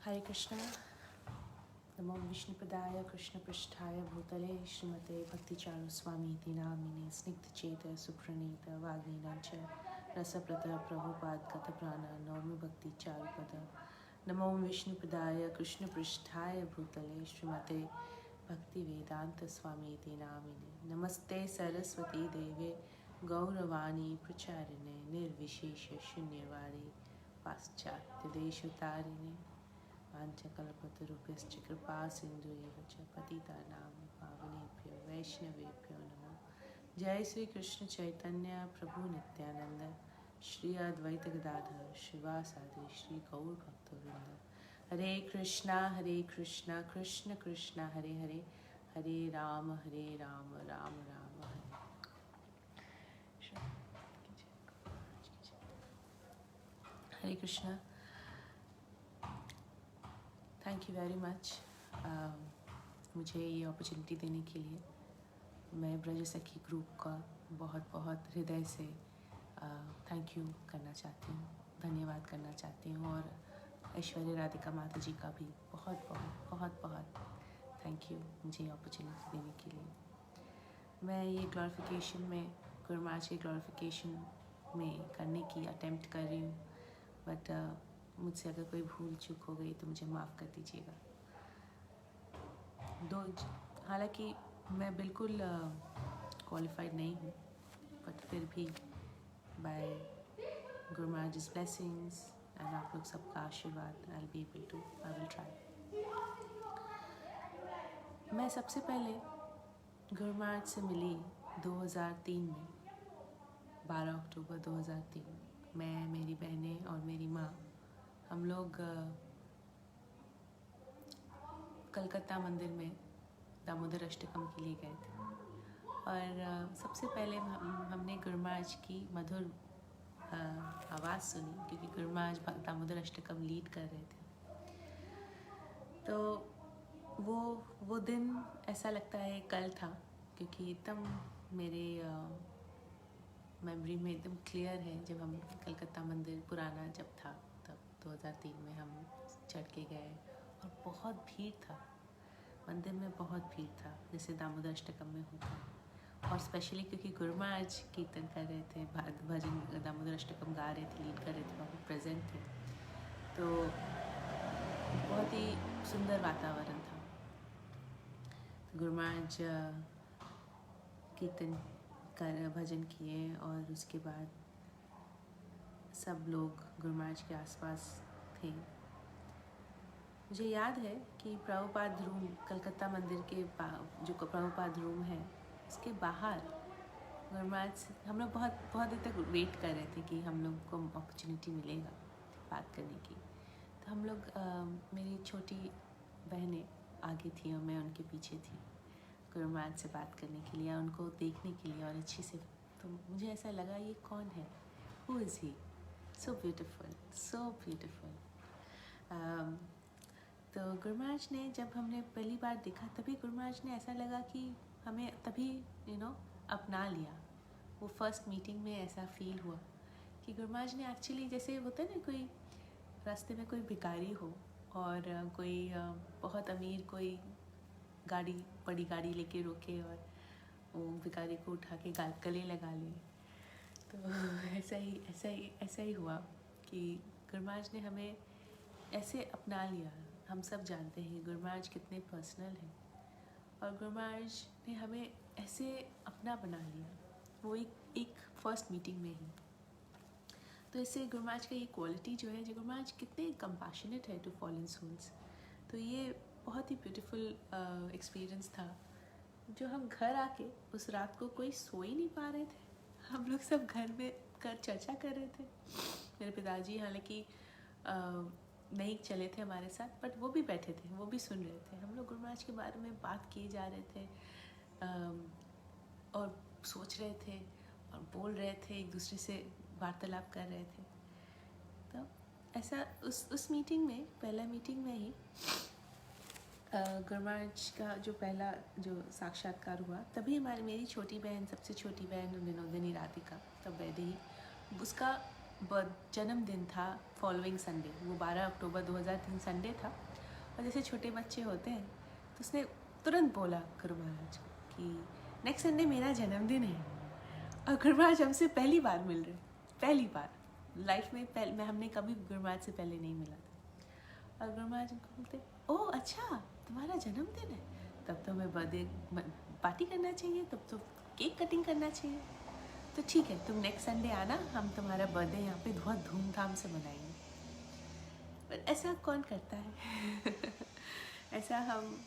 हरे कृष्ण। नमो विष्णुपदाय कृष्णपृष्ठाय भूतले श्रीमते भक्तिचारुस्वामीति नामिने स्निग्धचेत सुप्रणीत वाग्मीनं च रसप्रद प्रभुपाद कथप्राण नौमि भक्तिचारुपद। नमो विष्णुपदाय कृष्णपृष्ठाय भूतले श्रीमते भक्तिवेदान्तस्वामीति नामिने नमस्ते सरस्वती देवे गौरवाणी प्रचारिणे निर्विशेष शून्यवादी पाश्चात्यदेशतारिणे वाञ्छकल्पतरुभ्यश्च कृपा सिन्धुएव च पतितानां पावनेभ्यो वैष्णवेभ्यो नमो। जय श्री कृष्ण चैतन्य प्रभु नित्यानंद श्री अद्वैत गदाधर श्रीवासादि श्री गौर भक्तवृंद। Hare Krishna Krishna Krishna Hare Hare, Hare Ram Ram Ram Hare. Hare Krishna. Thank you very much मुझे ये अपॉर्चुनिटी देने के लिए। मैं ब्रज सखी ग्रुप का बहुत बहुत हृदय से थैंक यू करना चाहती हूँ, धन्यवाद करना चाहती हूँ। और ऐश्वर्या राधिका माता जी का भी बहुत बहुत बहुत बहुत थैंक यू मुझे ये अपॉर्चुनिटी देने के लिए। मैं ये ग्लोरिफिकेशन में गुरु महाराज के ग्लोरिफिकेशन में करने की अटेम्प्ट कर रही हूँ, बट मुझसे अगर कोई भूल चूक हो गई तो मुझे माफ़ कर दीजिएगा। हालांकि मैं बिल्कुल क्वालिफाइड नहीं हूँ, बट फिर भी bye Guru Maharaj blessings and आप लोग सबका आशीर्वाद आई विल ट्राई। मैं सबसे पहले गुरु महाराज से मिली 2003 में, 12 अक्टूबर 2003। मैं, मेरी बहनें और मेरी माँ, हम लोग कलकत्ता मंदिर में दामोदर अष्टकम के लिए गए थे। और सबसे पहले हमने गुरु महाराज की मधुर आवाज़ सुनी, क्योंकि गुरु महाराज दामोदर अष्टकम लीड कर रहे थे। तो वो दिन ऐसा लगता है कल था, क्योंकि एकदम मेरे मेमोरी में एकदम क्लियर है। जब हम कलकत्ता मंदिर पुराना जब था, तब 2003 में हम चढ़ के गए और बहुत भीड़ था मंदिर में, बहुत भीड़ था जैसे दामोदर अष्टकम में होता है। और स्पेशली क्योंकि गुरु महाराज कीर्तन कर रहे थे, भजन दामोदर अष्टकम गा रहे थे, लीड कर रहे थे, वहाँ प्रेजेंट थे, तो बहुत ही सुंदर वातावरण था। गुरु महाराज कीर्तन कर भजन किए और उसके बाद सब लोग गुरु महाराज के आसपास थे। मुझे याद है कि प्रभुपाद रूम, कलकत्ता मंदिर के जो प्रभुपाद रूम है, उसके बाहर गुरु महाराज हम लोग बहुत बहुत देर तक वेट कर रहे थे कि हम लोग को अपॉर्चुनिटी मिलेगा बात करने की। तो हम लोग मेरी छोटी बहनें आगे थी और मैं उनके पीछे थी, गुरु महाराज से बात करने के लिए, उनको देखने के लिए और अच्छे से। तो मुझे ऐसा लगा ये कौन है, who is he, so beautiful, so beautiful. तो गुरु महाराज ने, जब हमने पहली बार देखा, तभी गुरु महाराज ने ऐसा लगा कि हमें तभी अपना लिया। वो फर्स्ट मीटिंग में ऐसा फील हुआ कि गुरु महाराज ने एक्चुअली, जैसे होता है ना, कोई रास्ते में कोई भिखारी हो और कोई बहुत अमीर कोई बड़ी गाड़ी लेके रोके और वो भिखारी को उठा के गले लगा ले। तो ऐसा ही हुआ कि गुरु महाराज ने हमें ऐसे अपना लिया। हम सब जानते हैं गुरु महाराज कितने पर्सनल हैं, और गुरु महाराज ने हमें ऐसे अपना बना लिया, वो एक फर्स्ट मीटिंग में ही। तो इससे गुरु महाराज का ये क्वालिटी जो है, जो गुरु महाराज कितने कंपैशनेट है टू फॉलन सोल्स। तो ये बहुत ही ब्यूटीफुल एक्सपीरियंस था, जो हम घर आके उस रात को कोई सो ही नहीं पा रहे थे। हम लोग सब घर में चर्चा कर रहे थे। मेरे पिताजी हालांकि नहीं चले थे हमारे साथ, बट वो भी बैठे थे, वो भी सुन रहे थे। हम लोग गुरु महाराज के बारे में बात किए जा रहे थे और सोच रहे थे और बोल रहे थे, एक दूसरे से वार्तालाप कर रहे थे। तो ऐसा उस मीटिंग में, पहला मीटिंग में ही गुरु महाराज का जो पहला जो साक्षात्कार हुआ, तभी मेरी छोटी बहन, सबसे छोटी बहन विनोदिनी राधिका, तब वैदे ही उसका जन्मदिन था फॉलोइंग संडे, वो 12 अक्टूबर 2003 संडे था। और जैसे छोटे बच्चे होते हैं तो उसने तुरंत बोला गुरु महाराज को कि नेक्स्ट संडे मेरा जन्मदिन है। और गुरु महाराज हमसे पहली बार मिल रहे, पहली बार लाइफ में मैं हमने कभी गुरु महाराज से पहले नहीं मिला था। और गुरु महाराज हमको बोलते, ओह अच्छा तुम्हारा जन्मदिन है, तब तो हमें बर्थडे पार्टी करना चाहिए, तब तो केक कटिंग करना चाहिए। तो ठीक है, तुम नेक्स्ट संडे आना, हम तुम्हारा बर्थडे यहाँ पे बहुत धूमधाम से मनाएंगे। पर ऐसा कौन करता है? ऐसा हम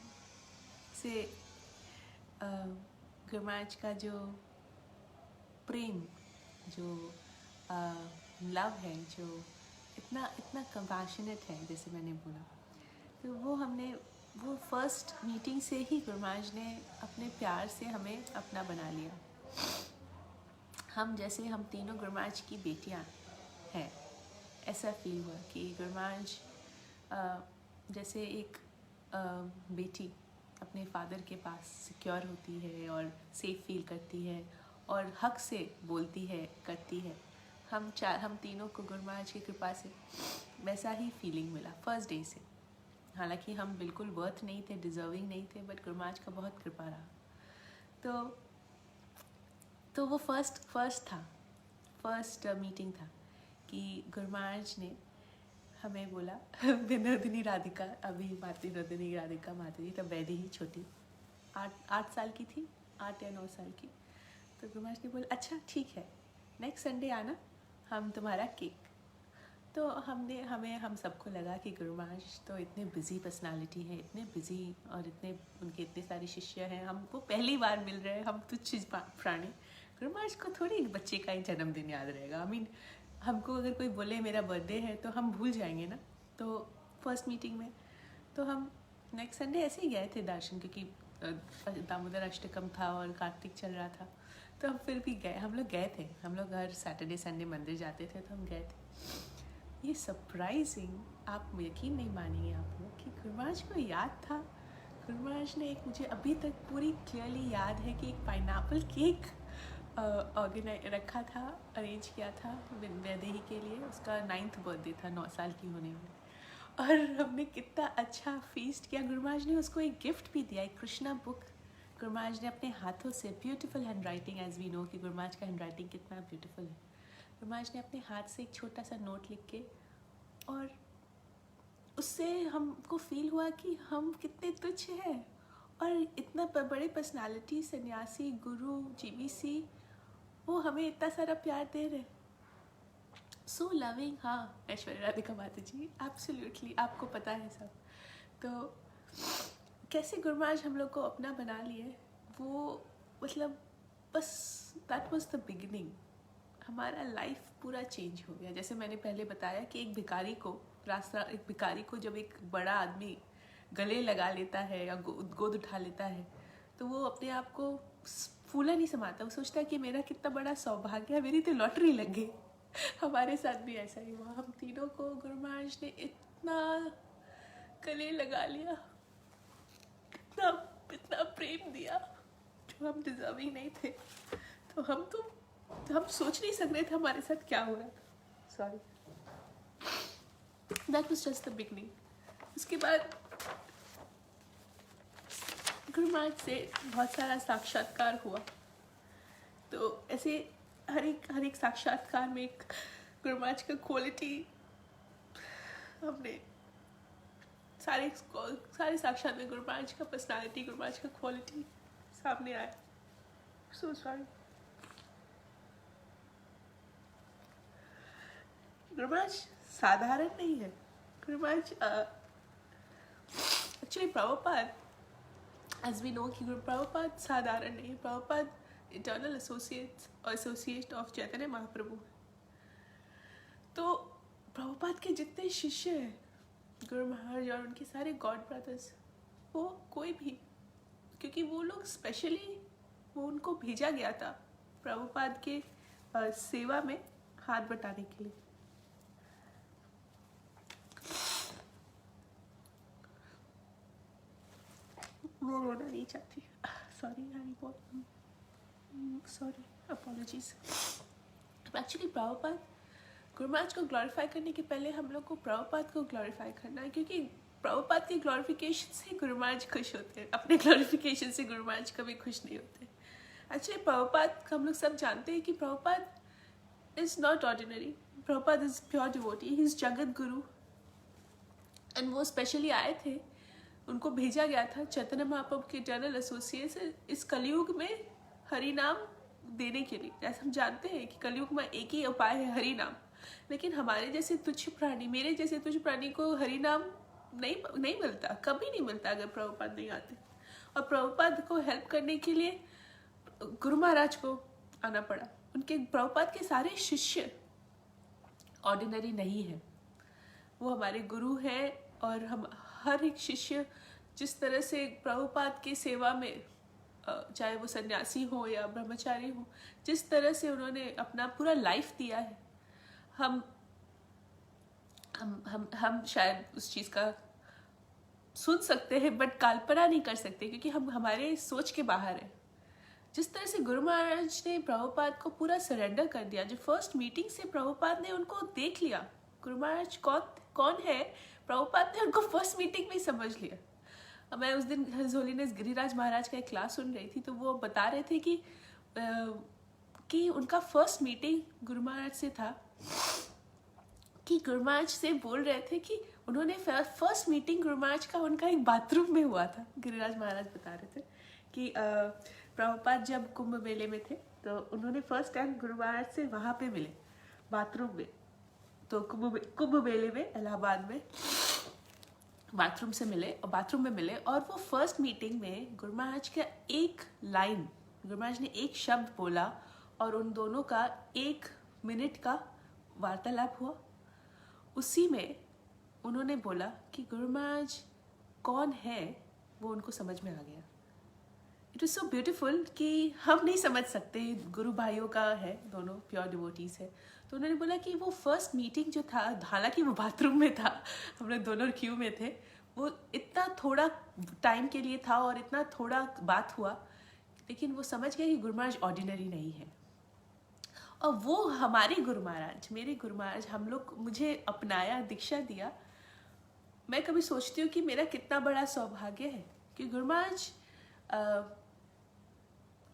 से गुरु महाराज का जो प्रेम, जो लव है, जो इतना इतना कंपैशनेट है, जैसे मैंने बोला, तो वो फर्स्ट मीटिंग से ही गुरु महाराज ने अपने प्यार से हमें अपना बना लिया। हम तीनों गुरु महाराज की बेटियां हैं, ऐसा फील हुआ कि गुरु महाराज जैसे एक बेटी अपने फादर के पास सिक्योर होती है और सेफ फील करती है और हक से बोलती है, करती है, हम तीनों को गुरु महाराज की कृपा से वैसा ही फीलिंग मिला फर्स्ट डे से। हालांकि हम बिल्कुल वर्थ नहीं थे, डिजर्विंग नहीं थे, बट गुरु महाराज का बहुत कृपा रहा। तो वो फर्स्ट मीटिंग था कि गुरु महाराज ने हमें बोला, विनोदिनी राधिका, अभी माता विनोदिनी राधिका माता जी तब वैदी ही छोटी 8 साल की थी, 8 या 9 साल की। तो गुरु महाराज ने बोला अच्छा ठीक है, नेक्स्ट संडे आना, हम तुम्हारा केक। तो हम सबको लगा कि गुरु महाराज तो इतने बिजी पर्सनालिटी है, इतने बिजी, और उनके इतने सारे शिष्य हैं, हमको पहली बार मिल रहे हैं, हम तुच्छ प्राणी, गुरु महाराज को थोड़ी बच्चे का ही जन्मदिन याद रहेगा। हमको अगर कोई बोले मेरा बर्थडे है तो हम भूल जाएंगे ना। तो फर्स्ट मीटिंग में तो हम नेक्स्ट संडे ऐसे ही गए थे दर्शन, क्योंकि दामोदर अष्टकम था और कार्तिक चल रहा था, तो हम फिर भी गए, हम लोग हर सैटरडे संडे मंदिर जाते थे, तो हम गए थे। ये सरप्राइजिंग, आप यकीन नहीं मानेंगे आप लोग कि गुरु महाराज को याद था। गुरु महाराज ने मुझे अभी तक पूरी क्लियरली याद है कि एक पाइनएप्पल केक रखा था, अरेंज किया था वैदेही के लिए। उसका 9th बर्थडे था, 9 साल की होने में, और हमने कितना अच्छा फीस्ट किया। गुरु महाराज ने उसको एक गिफ्ट भी दिया, एक कृष्णा बुक गुरु महाराज ने अपने हाथों से, beautiful hand writing, as we know कि गुरु महाराज का हैंड राइटिंग कितना ब्यूटीफुल है। गुरु महाराज ने अपने हाथ से एक छोटा सा नोट लिख के, और उससे हमको फील हुआ कि हम कितने तुच्छ हैं, और इतना बड़े पर्सनालिटी, सन्यासी, गुरु, जीवीसी, वो हमें इतना सारा प्यार दे रहे, सो लविंग। हाँ ऐश्वर्या राधिका माता जी, एब्सोल्युटली, आपको पता है सब। तो कैसे गुरु महाराज हम लोग को अपना बना लिए, वो मतलब बस दैट वाज द बिगिनिंग। हमारा लाइफ पूरा चेंज हो गया। जैसे मैंने पहले बताया कि एक भिखारी को जब एक बड़ा आदमी गले लगा लेता है या गोद उठा लेता है, तो वो अपने आप को फूला नहीं समाता, वो सोचता है कि मेरा कितना बड़ा सौभाग्य है, मेरी तो लॉटरी लग गई। हमारे साथ भी ऐसा ही हुआ। हम तीनों को गुरु महाराज ने इतना गले लगा लिया, इतना प्रेम दिया जो हम डिजर्विंग नहीं थे। तो हम सोच नहीं सक रहे थे हमारे साथ क्या हो रहा था। Sorry, that was just the beginning. उसके बाद गुरु महाराज से बहुत सारा साक्षात्कार हुआ। तो ऐसे हर एक साक्षात्कार में एक गुरु महाराज का क्वालिटी, हमने सारे साक्षात में गुरु महाराज का पर्सनालिटी, गुरु महाराज का क्वालिटी सामने आया। So sorry. गुरु महाराज साधारण नहीं है। Guru Maharaj actually Prabhupada, as we know कि गुरु प्रभुपाद साधारण नहीं है। Prabhupada eternal associate of Chaitanya Mahaprabhu. तो प्रभुपाद के जितने शिष्य हैं, गुरु महाराज और उनके सारे गॉड ब्रदर्स, वो कोई भी, क्योंकि वो लोग स्पेशली, वो उनको भेजा गया था प्रभुपाद के सेवा में हाथ बटाने के लिए। मैं रोना नहीं चाहती, sorry, apologies. Actually Prabhupada Guru Maharaj को ग्लोरीफाई करने के पहले हम लोग को प्रभुपाद को ग्लोरीफाई करना है, क्योंकि प्रभुपाद के ग्लोरिफिकेशन से गुरु महाराज खुश होते हैं, अपने ग्लोरिफिकेशन से गुरु महाराज कभी खुश नहीं होते। एक्चुअली प्रभुपाद हम लोग सब जानते हैं कि Prabhupada is not ordinary, Prabhupada is pure devotee, he is Jagat Guru. And वो स्पेशली आए थे, उनको भेजा गया था चैतन्य महाप्रभु के इटर्नल एसोसिएट से इस कलयुग में हरि नाम देने के लिए। जैसे हम जानते हैं कि कलयुग में एक ही उपाय है, हरि नाम, लेकिन हमारे जैसे तुच्छ प्राणी, मेरे जैसे तुच्छ प्राणी को हरि नाम नहीं मिलता, कभी नहीं मिलता अगर प्रभुपाद नहीं आते। और प्रभुपाद को हेल्प करने के लिए गुरु महाराज को आना पड़ा। उनके प्रभुपाद के सारे शिष्य ऑर्डिनरी नहीं है, वो हमारे गुरु हैं। और हम हर एक शिष्य जिस तरह से प्रभुपाद की सेवा में, चाहे वो सन्यासी हो या ब्रह्मचारी हो, जिस तरह से उन्होंने अपना पूरा लाइफ दिया है, हम शायद उस चीज़ का सुन सकते हैं बट कल्पना नहीं कर सकते, क्योंकि हम हमारे सोच के बाहर है। जिस तरह से गुरु महाराज ने प्रभुपाद को पूरा सरेंडर कर दिया, जो फर्स्ट मीटिंग से प्रभुपाद ने उनको देख लिया, गुरु महाराज कौन है, प्रभुपाद ने उनको फर्स्ट मीटिंग में ही समझ लिया। मैं उस दिन हिज होलीनेस गिरिराज महाराज का एक क्लास सुन रही थी, तो वो बता रहे थे कि उनका फर्स्ट मीटिंग गुरु महाराज से था, कि गुरु महाराज से बोल रहे थे कि उन्होंने फर्स्ट मीटिंग गुरु महाराज का उनका एक बाथरूम में हुआ था। गिरिराज महाराज बता रहे थे कि प्रभुपाद जब कुंभ मेले में थे तो उन्होंने फर्स्ट टाइम गुरु महाराज से वहाँ पे मिले, बाथरूम में। तो कुंभ मेले में इलाहाबाद में बाथरूम में मिले और वो फर्स्ट मीटिंग में गुरु महाराज का एक लाइन, गुरु महाराज ने एक शब्द बोला और उन दोनों का 1 मिनट का वार्तालाप हुआ। उसी में उन्होंने बोला कि गुरु महाराज कौन है, वो उनको समझ में आ गया। इट इज़ सो ब्यूटीफुल कि हम नहीं समझ सकते, गुरु भाइयों का है, दोनों प्योर डिवोटीज है। तो उन्होंने बोला कि वो फर्स्ट मीटिंग जो था, हालांकि वो बाथरूम में था, हम लोग दोनों क्यू में थे, वो इतना थोड़ा टाइम के लिए था और इतना थोड़ा बात हुआ, लेकिन वो समझ गए कि गुरु महाराज ऑर्डिनरी नहीं है। और वो हमारे गुरु महाराज, मेरे गुरु महाराज, हम लोग मुझे अपनाया, दीक्षा दिया। मैं कभी सोचती हूँ कि मेरा कितना बड़ा सौभाग्य है कि गुरु महाराज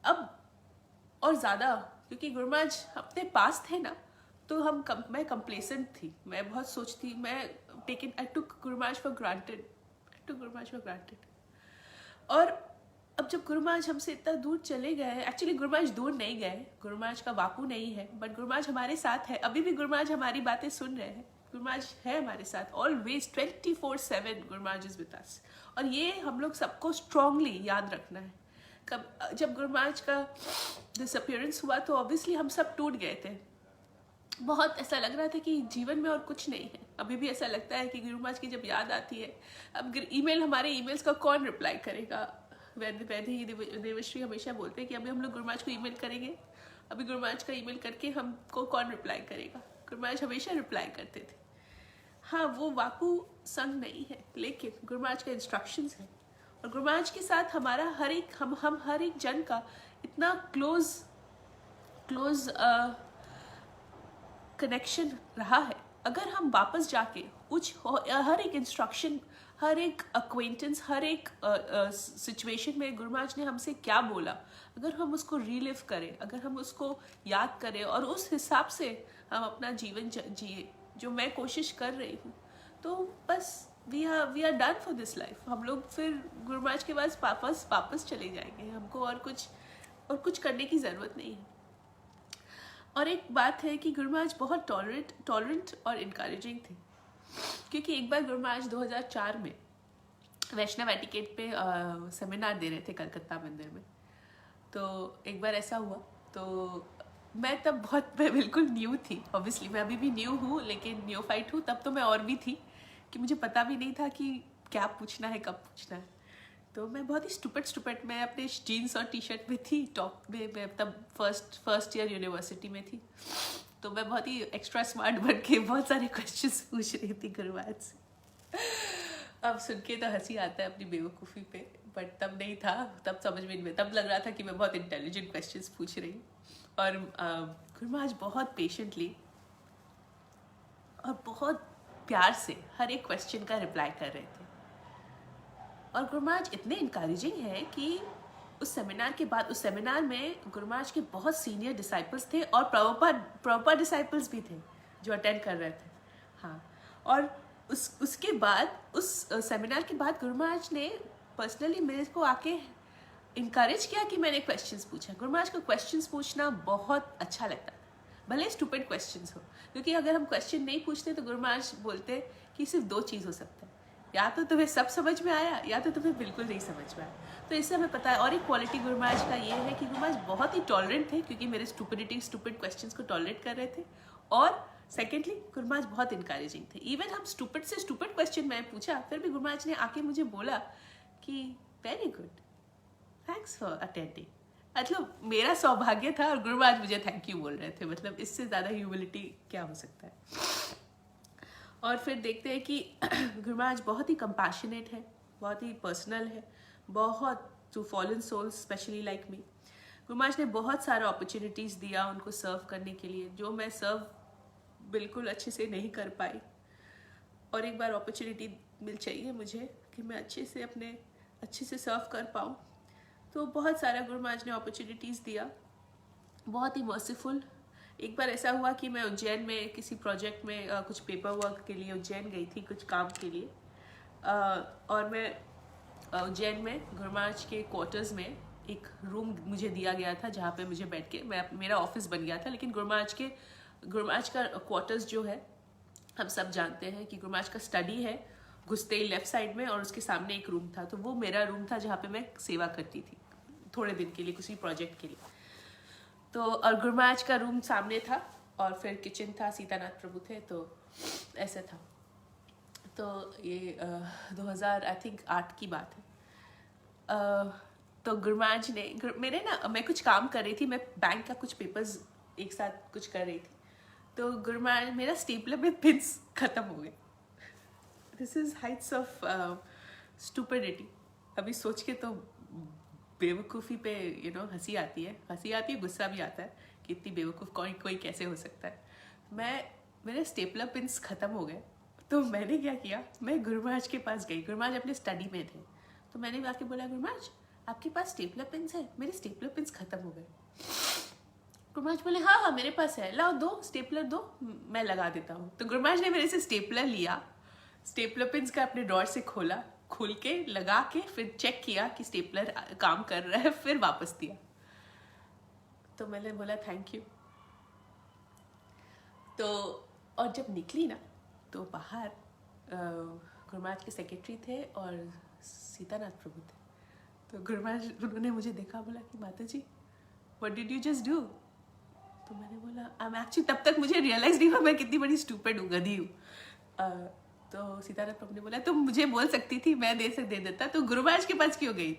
अब और ज़्यादा, क्योंकि गुरु महाराज अपने पास थे ना, तो मैं कंप्लेसेंट थी, मैं बहुत सोचती, आई टुक गुरु महाराज फॉर ग्रांटेड। और अब जब गुरु महाराज हमसे इतना दूर चले गए, एक्चुअली गुरु महाराज दूर नहीं गए, गुरु महाराज का बापू नहीं है, बट गुरु महाराज हमारे साथ है। अभी भी गुरु महाराज हमारी बातें सुन रहे हैं, गुरु महाराज है हमारे साथ always 24/7 Guru Maharaj is with us. और ये हम लोग सबको स्ट्रांगली याद रखना है। जब गुरु महाराज का डिसअपियरेंस हुआ तो ऑब्वियसली हम सब टूट गए थे, बहुत ऐसा लग रहा था कि जीवन में और कुछ नहीं है। अभी भी ऐसा लगता है कि गुरु महाराज की जब याद आती है, अब हमारे ईमेल्स का कौन रिप्लाई करेगा। वैद्य ही देवश्री हमेशा बोलते हैं कि अभी हम लोग गुरु महाराज को ईमेल करेंगे, अभी गुरु महाराज का ईमेल करके हमको कौन रिप्लाई करेगा। गुरु महाराज हमेशा रिप्लाई करते थे। हाँ, वो वापू संग नहीं है, लेकिन गुरु महाराज के इंस्ट्रक्शंस हैं। और गुरु महाराज के साथ हमारा हम हर एक जन का इतना क्लोज कनेक्शन रहा है। अगर हम वापस जाके हर एक इंस्ट्रक्शन, हर एक अक्वेंटेंस, हर एक सिचुएशन में गुरु महाराज ने हमसे क्या बोला, अगर हम उसको रीलिव करें, अगर हम उसको याद करें और उस हिसाब से हम अपना जीवन जिए, जो मैं कोशिश कर रही हूँ, तो बस we are done for this life. हम लोग फिर गुरु महाराज के पास वापस चले जाएंगे। हमको और कुछ करने की ज़रूरत नहीं है। और एक बात है कि गुरु महाराज बहुत टॉलरेंट और इनकरेजिंग थे, क्योंकि एक बार गुरु महाराज 2004 में वैष्णव एटिकेट पे सेमिनार दे रहे थे कलकत्ता मंदिर में। तो एक बार ऐसा हुआ, तो मैं बिल्कुल न्यू थी। ऑब्वियसली मैं अभी भी न्यू हूँ, लेकिन न्यूफाइट हूँ। तब तो मैं और भी थी कि मुझे पता भी नहीं था कि क्या पूछना है, कब पूछना है। तो मैं बहुत ही स्टूपिड मैं अपने जीन्स और टी शर्ट में थी, टॉप में। मैं तब फर्स्ट ईयर यूनिवर्सिटी में थी, तो मैं बहुत ही एक्स्ट्रा स्मार्ट बन के बहुत सारे क्वेश्चंस पूछ रही थी गुरु महाराज से। अब सुन के तो हंसी आता है अपनी बेवकूफ़ी पे, बट तब नहीं था, तब समझ में नहीं, तब लग रहा था कि मैं बहुत इंटेलिजेंट क्वेश्चंस पूछ रही हूँ। और गुरु महाराज बहुत पेशेंटली और बहुत प्यार से हर एक क्वेश्चन का रिप्लाई कर रहे थे। और गुरु महाराज इतने इनकरेजिंग है कि उस सेमिनार में गुरु महाराज के बहुत सीनियर डिसाइपल्स थे और प्रभुपाद डिसाइपल्स भी थे जो अटेंड कर रहे थे। हाँ, और उसके बाद उस सेमिनार के बाद गुरु महाराज ने पर्सनली मेरे को आके इनकरेज किया कि मैंने क्वेश्चंस पूछा। गुरु महाराज को क्वेश्चंस पूछना बहुत अच्छा लगता है, भले स्टूपिड क्वेश्चंस हो, क्योंकि अगर हम क्वेश्चन नहीं पूछते तो गुरु महाराज बोलते कि सिर्फ दो चीज़ हो सकता है, या तो तुम्हें सब समझ में आया या तो तुम्हें बिल्कुल नहीं समझ में आया। तो इससे हमें पता है। और एक क्वालिटी गुरु महाराज का ये है कि गुरु महाराज बहुत ही टॉलरेंट थे, क्योंकि मेरे स्टूपिड क्वेश्चंस को टॉलरेट कर रहे थे। और सेकेंडली गुरु महाराज बहुत इंकरेजिंग थे। इवन हम स्टूपिड से स्टूपिड क्वेश्चन मैं पूछा, फिर भी गुरु महाराज ने आके मुझे बोला कि very good, thanks for attending. मतलब मेरा सौभाग्य था और गुरु महाराज मुझे थैंक यू बोल रहे थे। मतलब इससे ज़्यादा ह्यूमिलिटी क्या हो सकता है। और फिर देखते हैं कि गुरु महाराज बहुत ही कंपैशनेट है, बहुत ही पर्सनल है, बहुत to fallen souls specially like me. गुरु महाराज ने बहुत सारा अपॉर्चुनिटीज़ दिया उनको सर्व करने के लिए, जो मैं सर्व बिल्कुल अच्छे से नहीं कर पाई। और एक बार अपॉर्चुनिटी मिल चाहिए मुझे कि मैं अच्छे से सर्व कर पाऊँ, तो बहुत सारा गुरु महाराज ने अपॉर्चुनिटीज़ दिया, बहुत ही मर्सीफुल। एक बार ऐसा हुआ कि मैं उज्जैन में किसी प्रोजेक्ट में कुछ पेपर वर्क के लिए उज्जैन गई थी, कुछ काम के लिए। और मैं उज्जैन में गुरु महाराज के क्वार्टर्स में एक रूम मुझे दिया गया था, जहाँ पे मुझे बैठ के मेरा ऑफिस बन गया था। लेकिन गुरु महाराज का क्वार्टर्स जो है, हम सब जानते हैं कि गुरु महाराज का स्टडी है घुसते ही लेफ्ट साइड में, और उसके सामने एक रूम था। तो वो मेरा रूम था जहाँ पे मैं सेवा करती थी थोड़े दिन के लिए, किसी प्रोजेक्ट के लिए। तो और गुरु महाराज का रूम सामने था और फिर किचन था, सीतानाथ प्रभु थे, तो ऐसा था। तो ये 2000 आई थिंक 8 की बात है। तो गुरु महाराज ने मैं कुछ काम कर रही थी, मैं बैंक का कुछ पेपर्स एक साथ कुछ कर रही थी। तो गुरु महाराज, मेरा स्टेपलर में पिन्स खत्म हो गए। This is Heights of stupidity. अभी सोच के तो बेवकूफ़ी पे हंसी आती है, गुस्सा भी आता है कि इतनी बेवकूफ़ कोई कैसे हो सकता है। मेरे स्टेपलर पिन्स ख़त्म हो गए, तो मैंने क्या किया, मैं गुरु महाराज के पास गई। गुरु महाराज अपने स्टडी में थे, तो मैंने आके बोला, गुरु महाराज आपके पास स्टेपलर पिन्स है? मेरे स्टेपलर पिन्स ख़त्म हो गए। गुरु महाराज बोले, हाँ मेरे पास है, लाओ दो स्टेपलर दो, मैं लगा देता हूँ। तो गुरु महाराज ने मेरे से स्टेपलर लिया, स्टेपलर पिन्स का अपने ड्रॉअर से खोल के लगा के फिर चेक किया कि स्टेपलर काम कर रहा है, फिर वापस दिया। तो मैंने बोला थैंक यू। तो और जब निकली ना, तो बाहर गुरु महाराज के सेक्रेटरी थे और सीतानाथ प्रभु थे। तो गुरु महाराज उन्होंने मुझे देखा, बोला कि माता जी what did you just do? तो मैंने बोला आई एम एक्चुअली, तब तक मुझे रियलाइज नहीं हुआ मैं कितनी बड़ी स्टूपिड हूँ, गधी हूँ। तो सीतानाथ प्रभु ने बोला, तुम मुझे बोल सकती थी, मैं दे देता, तो गुरु महाराज के पास क्यों गई?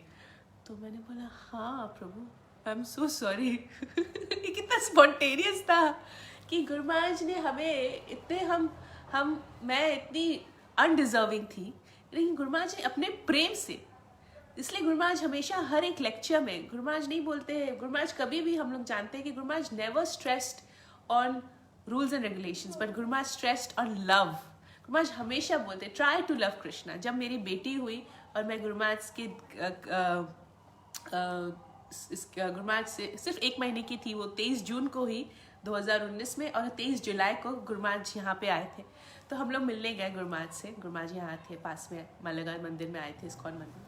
तो मैंने बोला, हाँ प्रभु आई एम सो सॉरी। ये कितना स्पॉन्टेनियस था कि गुरु महाराज ने हमें मैं इतनी अनडिजर्विंग थी, लेकिन गुरु महाराज ने अपने प्रेम से, इसलिए गुरु महाराज हमेशा हर एक लेक्चर में, गुरु महाराज नहीं बोलते हैं, गुरु महाराज कभी भी, हम लोग जानते हैं कि गुरु Maharaj never stressed on rules and regulations, but Guru Maharaj stressed on love. Guru Maharaj हमेशा बोलते ट्राई टू लव कृष्णा। जब मेरी बेटी हुई और मैं गुरु महाराज के गुरु महाराज से सिर्फ 1 महीने की थी, वो 23 जून को ही 2019 में, और 23 जुलाई को गुरु महाराज यहाँ पे आए थे। तो हम लोग मिलने गए गुरु महाराज से। गुरु महाराज यहाँ थे पास में, मालेगा मंदिर में आए थे, इस्कॉन मंदिर।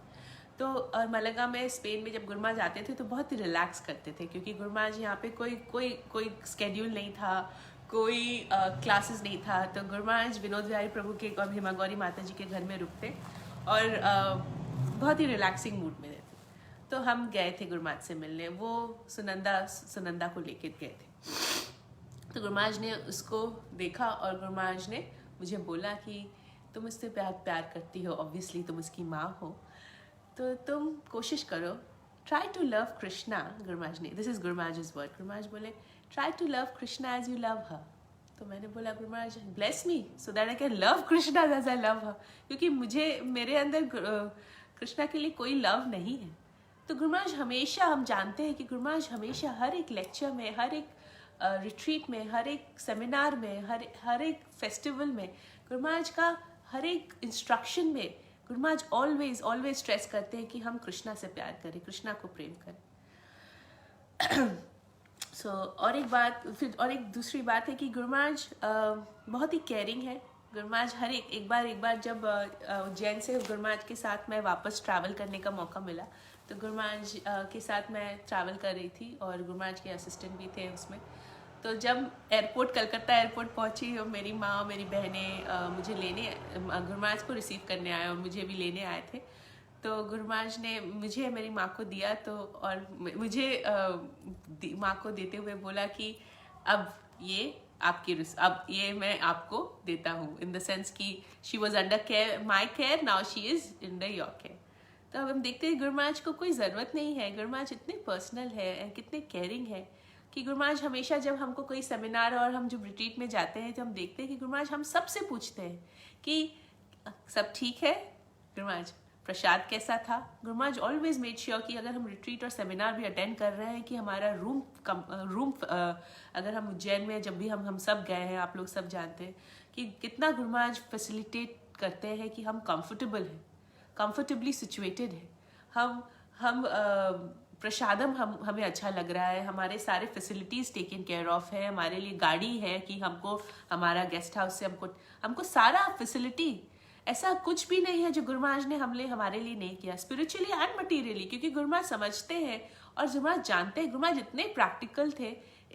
तो और मालेगा में, स्पेन में जब गुरु महाराज आते थे तो बहुत ही रिलैक्स करते थे, क्योंकि गुरु महाराज यहाँ पे कोई स्केड्यूल नहीं था, कोई क्लासेस नहीं था। तो गुरु महाराज विनोद बिहारी प्रभु के और हेमा गौरी माता जी के घर में रुकते और बहुत ही रिलैक्सिंग मूड में रहते। तो हम गए थे गुरु महाराज से मिलने, वो सुनंदा को लेके गए थे। तो गुरु महाराज ने उसको देखा और गुरु महाराज ने मुझे बोला कि तुम इससे प्यार करती हो, ऑब्वियसली तुम उसकी माँ हो, तो तुम कोशिश करो, try to love Krishna. Guru Maharaj ने, this is Guru Maharaj word, Guru Maharaj बोले try to love Krishna as you love her. तो मैंने बोला, Guru Maharaj bless me so that I can love Krishna as I love her, क्योंकि मेरे अंदर कृष्णा के लिए कोई लव नहीं है। तो गुरु महाराज हमेशा, हम जानते हैं कि गुरु महाराज हमेशा हर एक लेक्चर में, हर एक रिट्रीट में, हर एक सेमिनार में, हर एक फेस्टिवल में, गुरु महाराज का हर एक इंस्ट्रक्शन में गुरु महाराज ऑलवेज स्ट्रेस करते हैं कि हम कृष्णा से प्यार करें, कृष्णा को प्रेम करें। और एक दूसरी बात है कि गुरु महाराज बहुत ही केयरिंग है। गुरु महाराज हर एक बार जब उज्जैन से गुरु महाराज के साथ मैं वापस ट्रैवल करने का मौका मिला, तो गुरु महाराज के साथ मैं ट्रैवल कर रही थी और गुरु महाराज के असिस्टेंट भी थे उसमें। तो जब कलकत्ता एयरपोर्ट पहुंची और मेरी माँ मेरी बहनें मुझे लेने, गुरु महाराज को रिसीव करने आए और मुझे भी लेने आए थे, तो गुरु महाराज ने मुझे मेरी माँ को दिया, तो और मुझे माँ को देते हुए बोला कि अब ये मैं आपको देता हूँ, इन द सेंस कि she was under my care, now she is under your care. तो अब हम देखते हैं गुरु महाराज को कोई ज़रूरत नहीं है, गुरु महाराज इतने पर्सनल है, कितने केयरिंग है कि गुरु महाराज हमेशा जब हमको कोई सेमिनार और हम जब रिट्रीट में जाते हैं तो हम देखते हैं कि गुरु महाराज हम सबसे पूछते हैं कि सब ठीक है, गुरु महाराज प्रसाद कैसा था। Guru Maharaj always made sure कि अगर हम रिट्रीट और सेमिनार भी अटेंड कर रहे हैं कि हमारा रूम अगर हम उज्जैन में जब भी हम सब गए हैं, आप लोग सब जानते हैं कि कितना गुरु महाराज फैसिलिटेट करते हैं कि हम कंफर्टेबली सिचुएटेड है, हम प्रसादम हमें अच्छा लग रहा है, हमारे सारे फैसिलिटीज़ टेकन केयर ऑफ है, हमारे लिए गाड़ी है कि हमको हमारा गेस्ट हाउस से हमको सारा फैसिलिटी, ऐसा कुछ भी नहीं है जो गुरु महाराज ने हमारे लिए नहीं किया, स्पिरिचुअली एंड मटीरियली। क्योंकि गुरु महाराज समझते हैं और गुरु महाराज जानते हैं, गुरु महाराज इतने प्रैक्टिकल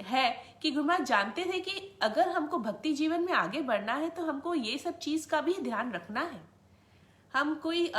है कि गुरु महाराज जानते थे कि अगर हमको भक्ति जीवन में आगे बढ़ना है तो हमको ये सब चीज़ का भी ध्यान रखना है, हम कोई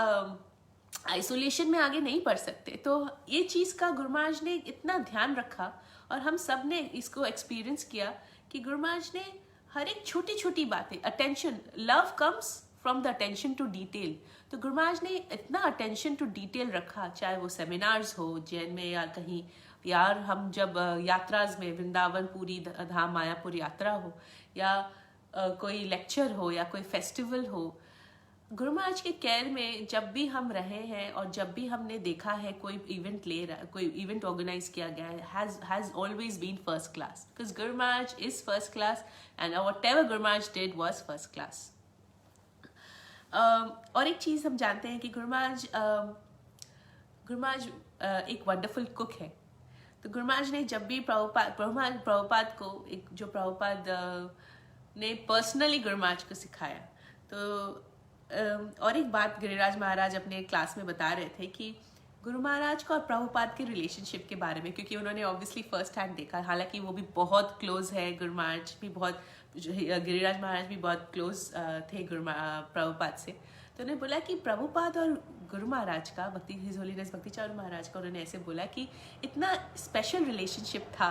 आइसोलेशन में आगे नहीं बढ़ सकते। तो ये चीज़ का गुरु महाराज ने इतना ध्यान रखा और हम सब ने इसको एक्सपीरियंस किया कि गुरु महाराज ने हर एक छोटी छोटी बातें, attention, love comes from the attention to detail. तो गुरु महाराज ने इतना अटेंशन टू डिटेल रखा, चाहे वो सेमिनार्स हो उज्जैन में या कहीं, यार हम जब यात्राज में वृंदावन पूरी धाम मायापुर यात्रा हो या कोई लेक्चर हो या कोई फेस्टिवल हो, गुरु महाराज के केयर में जब भी हम रहे हैं और जब भी हमने देखा है कोई इवेंट ऑर्गेनाइज किया गया है, has always been first class, because Guru Maharaj is first class and whatever Guru Maharaj did was first class. और एक चीज़ हम जानते हैं कि गुरु महाराज एक वंडरफुल कुक है। तो गुरु महाराज ने जब भी प्रभुपाद को जो प्रभुपाद ने पर्सनली गुरु महाराज को सिखाया, तो और एक बात गिरिराज महाराज अपने क्लास में बता रहे थे कि गुरु महाराज को और प्रभुपाद के रिलेशनशिप के बारे में, क्योंकि उन्होंने ऑब्वियसली फर्स्ट हैंड देखा, हालांकि वो भी बहुत क्लोज है, गुरु महाराज भी बहुत, गिरिराज महाराज भी बहुत क्लोज थे प्रभुपाद से। तो उन्होंने बोला कि प्रभुपाद और गुरु महाराज का, हिज होलीनेस भक्ति चारू महाराज का, उन्होंने ऐसे बोला कि इतना स्पेशल रिलेशनशिप था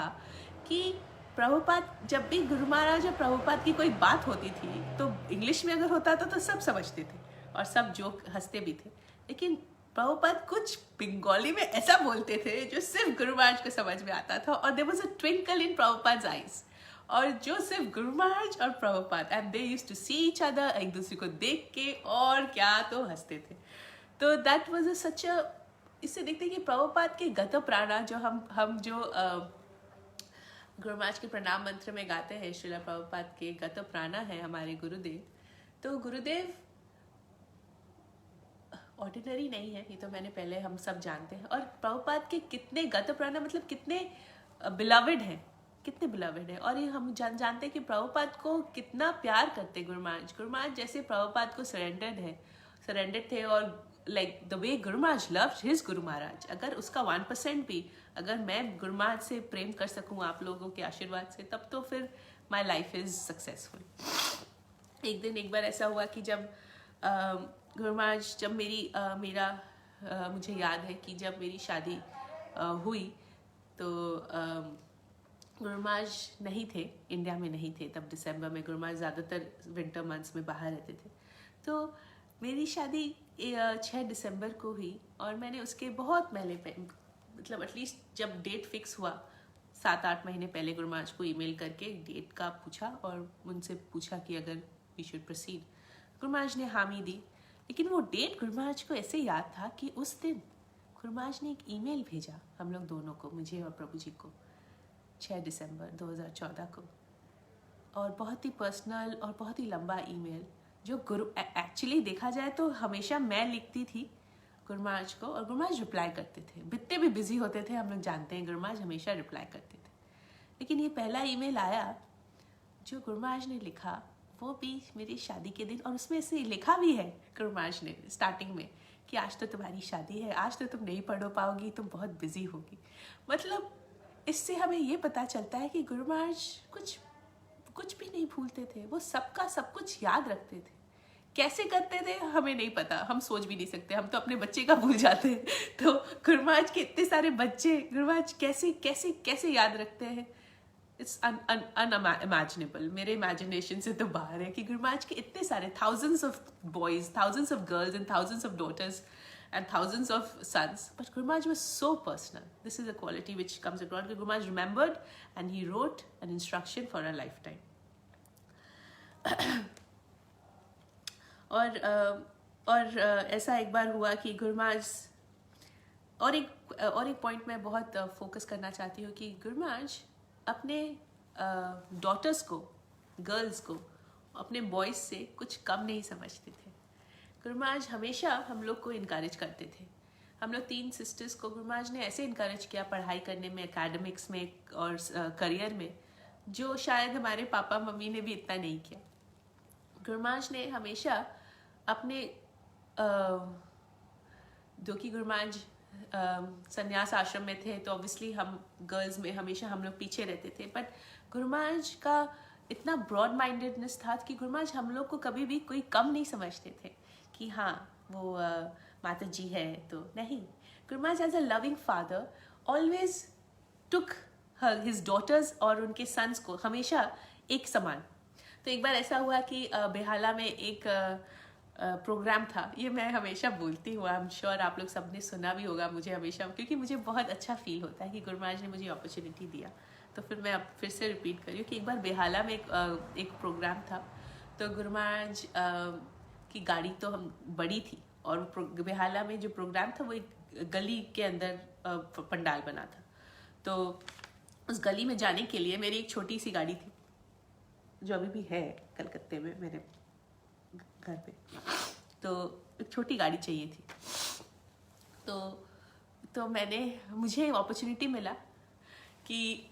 कि प्रभुपाद, जब भी गुरु महाराज और प्रभुपाद की कोई बात होती थी तो इंग्लिश में अगर होता था तो सब समझते थे और सब जोक हंसते भी थे, लेकिन प्रभुपाद कुछ बंगाली में ऐसा बोलते थे जो सिर्फ गुरु महाराज को समझ में आता था, और there was a twinkle in Prabhupad's eyes, और जो सिर्फ गुरु महाराज और Prabhupad, and they used to see each other, एक दूसरे को देख के और क्या तो हंसते थे। तो दैट वाज सच अ, इससे देखते हैं कि प्रभुपाद के गत प्राणा जो हम जो गुरु महाराज के प्रणाम मंत्र में गाते हैं, श्रीला प्रभुपाद के गत प्राणा है हमारे गुरुदेव। तो गुरुदेव ऑर्डिनरी नहीं है, ये तो मैंने पहले, हम सब जानते हैं। और प्रभुपाद के कितने गत प्राणा, मतलब कितने बिलवेड हैं, कितने बिलवेड हैं। और ये हम जानते हैं कि प्रभुपाद को कितना प्यार करते गुरु महाराज। गुरु महाराज जैसे प्रभुपाद को सरेंडर्ड थे, और like the way Guru Maharaj loved his Guru Maharaj, अगर उसका 1% भी अगर मैं गुरु महाराज से प्रेम कर सकूं आप लोगों के आशीर्वाद से, तब तो फिर माई लाइफ इज सक्सेसफुल। एक दिन एक बार ऐसा हुआ कि जब गुरु महाराज, जब मुझे याद है कि जब मेरी शादी हुई तो गुरु महाराज नहीं थे, इंडिया में नहीं थे तब दिसंबर में। गुरु महाराज ज़्यादातर विंटर मंथ्स में बाहर रहते थे। तो मेरी शादी 6 दिसंबर को हुई, और मैंने उसके बहुत पहले, मतलब एटलीस्ट जब डेट फिक्स हुआ 7-8 महीने पहले गुरु महाराज को ईमेल करके डेट का पूछा और उनसे पूछा कि अगर we should proceed. Guru Maharaj ने हामी दी, लेकिन वो डेट गुरु महाराज को ऐसे याद था कि उस दिन गुरु महाराज ने एक ईमेल भेजा हम लोग दोनों को, मुझे और प्रभु जी को, 6 दिसंबर 2014 को, और बहुत ही पर्सनल और बहुत ही लंबा ईमेल, जो गुरु एक्चुअली देखा जाए तो हमेशा मैं लिखती थी गुरमाज को, और गुरमाज रिप्लाई करते थे। जितने भी बिजी होते थे हम लोग जानते हैं, गुरमाज हमेशा रिप्लाई करते थे। लेकिन ये पहला ईमेल आया जो गुरमाज ने लिखा, वो भी मेरी शादी के दिन, और उसमें से लिखा भी है गुरमाज ने स्टार्टिंग में कि आज तो तुम्हारी शादी है, आज तो तुम नहीं पढ़ पाओगी, तुम बहुत बिजी होगी। मतलब इससे हमें ये पता चलता है कि गुरमाज कुछ भी नहीं भूलते थे, वो सबका सब कुछ याद रखते थे। कैसे करते थे हमें नहीं पता, हम सोच भी नहीं सकते, हम तो अपने बच्चे का भूल जाते हैं, तो गुरमाज के इतने सारे बच्चे गुरमाज कैसे कैसे कैसे याद रखते हैं, इट्स अनइमेजिनेबल। मेरे इमेजिनेशन से तो बाहर है कि गुरमाज के इतने सारे thousands of boys, thousands of girls and thousands of daughters and thousands of sons, but Gurmaj was so personal. This is a quality which comes across. Gurmaj remembered and he wrote an instruction for a lifetime. और ऐसा एक बार हुआ कि गुरमाज, और एक point मैं बहुत focus करना चाहती हूँ कि गुरमाज अपने डॉटर्स को, गर्ल्स को अपने बॉयज़ से कुछ कम नहीं समझते थे। गुरमाज हमेशा हम लोग को इनकरेज करते थे। हम लोग 3 सिस्टर्स को गुरमाज ने ऐसे इनकरेज किया पढ़ाई करने में, एकेडमिक्स में और करियर में, जो शायद हमारे पापा मम्मी ने भी इतना नहीं किया। गुरमाज ने हमेशा अपने जो कि गुरमाज संन्यास आश्रम में थे, तो ऑब्वियसली हम गर्ल्स में हमेशा हम लोग पीछे रहते थे, बट गुरमाज का इतना ब्रॉड माइंडेडनेस था कि गुरमाज हम लोग को कभी भी कोई कम नहीं समझते थे कि हाँ वो माता जी है, तो नहीं। Gurmaj as a loving father always took his daughters और उनके सन्स को हमेशा एक समान। तो एक बार ऐसा हुआ कि बेहाला में एक प्रोग्राम था, ये मैं हमेशा बोलती हूँ, आई एम श्योर आप लोग सबने सुना भी होगा मुझे हमेशा, क्योंकि मुझे बहुत अच्छा फील होता है कि गुरमाज ने मुझे अपॉर्चुनिटी दिया। तो फिर मैं अब फिर से रिपीट करी कि एक बार बेहाला में एक प्रोग्राम था, तो गुरमाज की गाड़ी तो हम बड़ी थी, और बेहाला में जो प्रोग्राम था वो एक गली के अंदर पंडाल बना था। तो उस गली में जाने के लिए मेरी एक छोटी सी गाड़ी थी, जो अभी भी है कलकत्ते में मेरे घर पे, तो एक छोटी गाड़ी चाहिए थी। तो मुझे अपॉर्चुनिटी मिला कि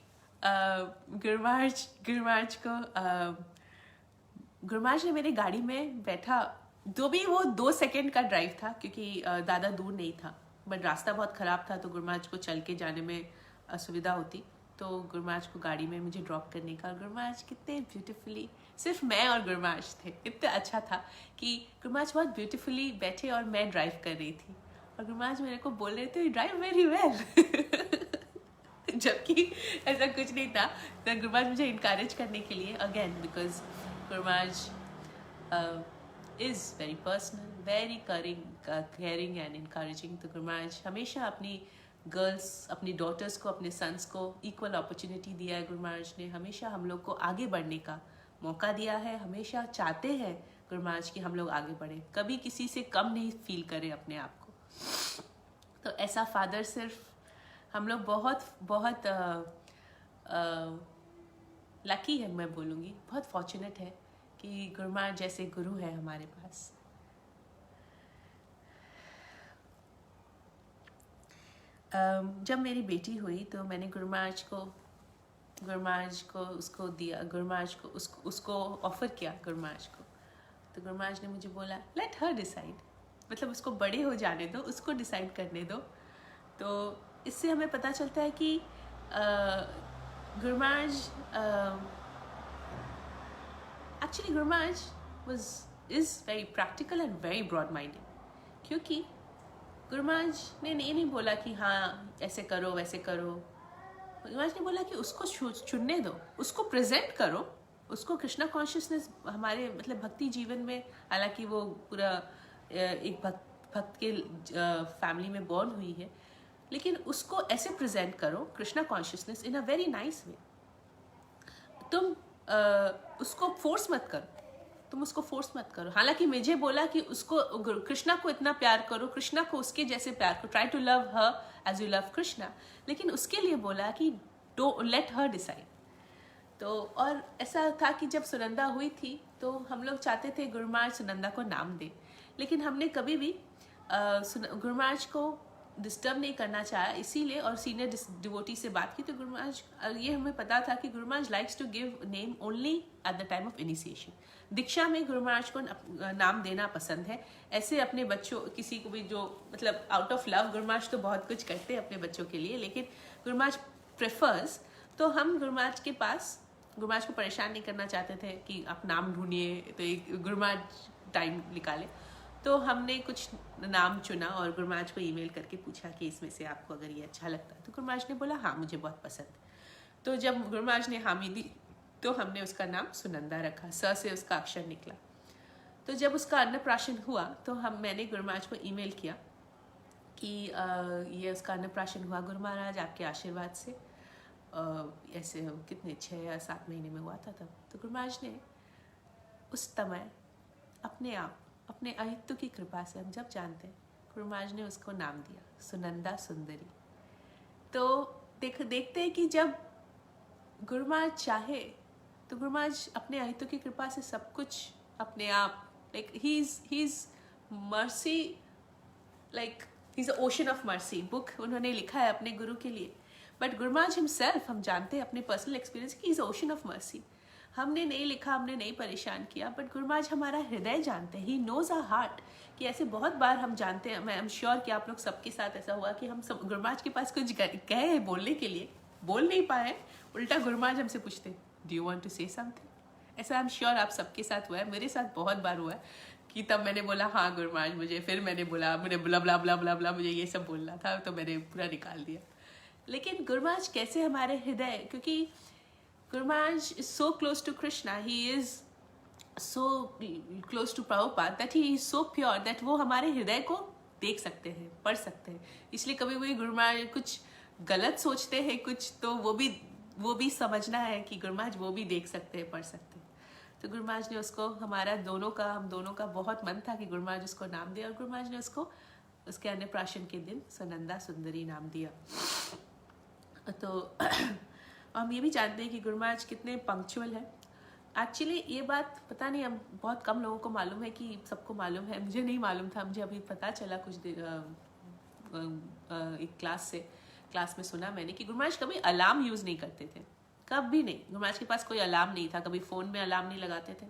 गुरमाज ने मेरी गाड़ी में बैठा, जो भी वो 2 सेकंड का ड्राइव था, क्योंकि ज़्यादा दूर नहीं था, बट रास्ता बहुत ख़राब था, तो गुरमाज को चल के जाने में असुविधा होती, तो गुरमाज को गाड़ी में मुझे ड्रॉप करने का। गुरमाज कितने ब्यूटीफुली, सिर्फ मैं और गुरमाज थे, इतना अच्छा था कि गुरमाज बहुत ब्यूटीफुली बैठे और मैं ड्राइव कर रही थी, और गुरमाज मेरे को बोल रहे थे ड्राइव वेरी वेल, जबकि ऐसा कुछ नहीं था। तो गुरमाज मुझे इनकरेज करने के लिए, again because Gurmaj is very personal, very caring and encouraging. तो गुरमाज हमेशा अपनी गर्ल्स, अपनी डॉटर्स को, अपने सन्स को इक्वल अपॉर्चुनिटी दिया है। गुरमाज ने हमेशा हम लोग को आगे बढ़ने का मौका दिया है, हमेशा चाहते हैं गुरमाज कि हम लोग आगे बढ़े, कभी किसी से कम नहीं फील करें अपने आप को। तो ऐसा फादर सिर्फ हम लोग बहुत बहुत लकी है, मैं बोलूँगी बहुत फॉर्चुनेट है कि गुरमाज जैसे गुरु है हमारे पास। जब मेरी बेटी हुई तो मैंने गुरमाज को उसको दिया, उसको ऑफर किया गुरमाज को। तो गुरमाज ने मुझे बोला लेट हर डिसाइड, मतलब उसको बड़े हो जाने दो, उसको डिसाइड करने दो। तो इससे हमें पता चलता है कि Gurmaj actually Gurmaj is very practical and very broad minded, क्योंकि गुरमाज ने ये नहीं बोला कि हाँ ऐसे करो वैसे करो। गुरमाज ने बोला कि उसको चुनने दो, उसको प्रेजेंट करो, उसको कृष्णा कॉन्शियसनेस हमारे मतलब भक्ति जीवन में, हालांकि वो पूरा एक भक्त के फैमिली में बॉर्न हुई है, लेकिन उसको ऐसे प्रेजेंट करो Krishna consciousness in a very nice way. तुम उसको फोर्स मत करो, हालांकि मुझे बोला कि उसको कृष्णा को इतना प्यार करो, कृष्णा को उसके जैसे प्यार करो, try to love her as you love Krishna, लेकिन उसके लिए बोला कि लेट हर डिसाइड। तो और ऐसा था कि जब सुनंदा हुई थी तो हम लोग चाहते थे गुरुमाज सुनंदा को नाम दे, लेकिन हमने कभी भी गुरुमाज को डिस्टर्ब नहीं करना चाहा, इसीलिए और सीनियर डिवोटी से बात की तो गुरुमाज ये हमें पता था कि Gurumaj likes to give name only at the time of initiation. दीक्षा में गुरुमाज को नाम देना पसंद है, ऐसे अपने बच्चों किसी को भी जो मतलब आउट ऑफ लव, गुरुमाज तो बहुत कुछ करते हैं अपने बच्चों के लिए, लेकिन गुरुमाज प्रेफर्स। तो हम गुरुमाज के पास गुरुमाज को परेशान नहीं करना चाहते थे कि आप नाम ढूंढिए तो एक गुरुमाज टाइम निकाले, तो हमने कुछ नाम चुना और गुरुमाज को ईमेल करके पूछा कि इसमें से आपको अगर ये अच्छा लगता है, तो गुरुमाज ने बोला हाँ मुझे बहुत पसंद है। तो जब गुरुमाज ने हामी दी तो हमने उसका नाम सुनंदा रखा, स से उसका अक्षर निकला। तो जब उसका अन्नप्राशन हुआ तो मैंने गुरुमाज को ईमेल किया कि ये उसका अन्नप्राशन हुआ गुरु महाराज आपके आशीर्वाद से, ऐसे कितने 6 या 7 महीने में हुआ था तब। तो गुरु महाराज ने उस समय अपने आप अपने अहित्व की कृपा से, हम जब जानते हैं, गुरु महाराज ने उसको नाम दिया सुनंदा सुंदरी। तो देखते हैं कि जब गुरु महाराज चाहे तो गुरु महाराज अपने अहित्व की कृपा से सब कुछ अपने आप, like he is mercy, like he is ocean of mercy. Book उन्होंने लिखा है अपने गुरु के लिए, बट गुरु महाराज हिमसेल्फ, हम जानते हैं अपने पर्सनल एक्सपीरियंस की इज ओशन ऑफ मर्सी। हमने नहीं लिखा, हमने नहीं परेशान किया, बट गुरु महाराज हमारा हृदय जानते हैं, ही नोज आवर हार्ट। कि ऐसे बहुत बार हम जानते हैं, मैं आई एम श्योर कि आप लोग सबके साथ ऐसा हुआ कि हम सब गुरु महाराज के पास कुछ कहे बोलने के लिए, बोल नहीं पाए, उल्टा गुरु महाराज हमसे पूछते do you want to say something. ऐसा आई एम श्योर आप सबके साथ हुआ है, मेरे साथ बहुत बार हुआ है कि तब मैंने बोला हाँ गुरु महाराज मुझे, फिर मैंने बोला मुझे बुला बुला बुला बुला बुला मुझे ये सब बोलना था, तो मैंने पूरा निकाल दिया। लेकिन गुरु महाराज कैसे हमारे हृदय, क्योंकि Guru Maharaj is so close to Krishna, he is so close to Prabhupada, that he is so pure that वो हमारे हृदय को देख सकते हैं, पढ़ सकते हैं। इसलिए कभी भी गुरु महाराज कुछ गलत सोचते हैं कुछ, तो वो भी समझना है कि गुरु महाराज वो भी देख सकते हैं, पढ़ सकते हैं। तो गुरु महाराज ने उसको, हमारा हम दोनों का बहुत मन था कि गुरु महाराज उसको नाम दे, और गुरु महाराज ने उसको उसके अन्नप्राशन के दिन सुनंदा सुंदरी नाम दिया। तो हम ये भी जानते हैं कि गुरु महाराज कितने पंक्चुअल है। एक्चुअली ये बात पता नहीं, हम बहुत कम लोगों को मालूम है कि सबको मालूम है, मुझे नहीं मालूम था, मुझे अभी पता चला कुछ देर एक क्लास में सुना मैंने कि गुरु महाराज कभी अलार्म यूज़ नहीं करते थे, कभी नहीं। गुरु महाराज के पास कोई अलार्म नहीं था, कभी फ़ोन में अलार्म नहीं लगाते थे।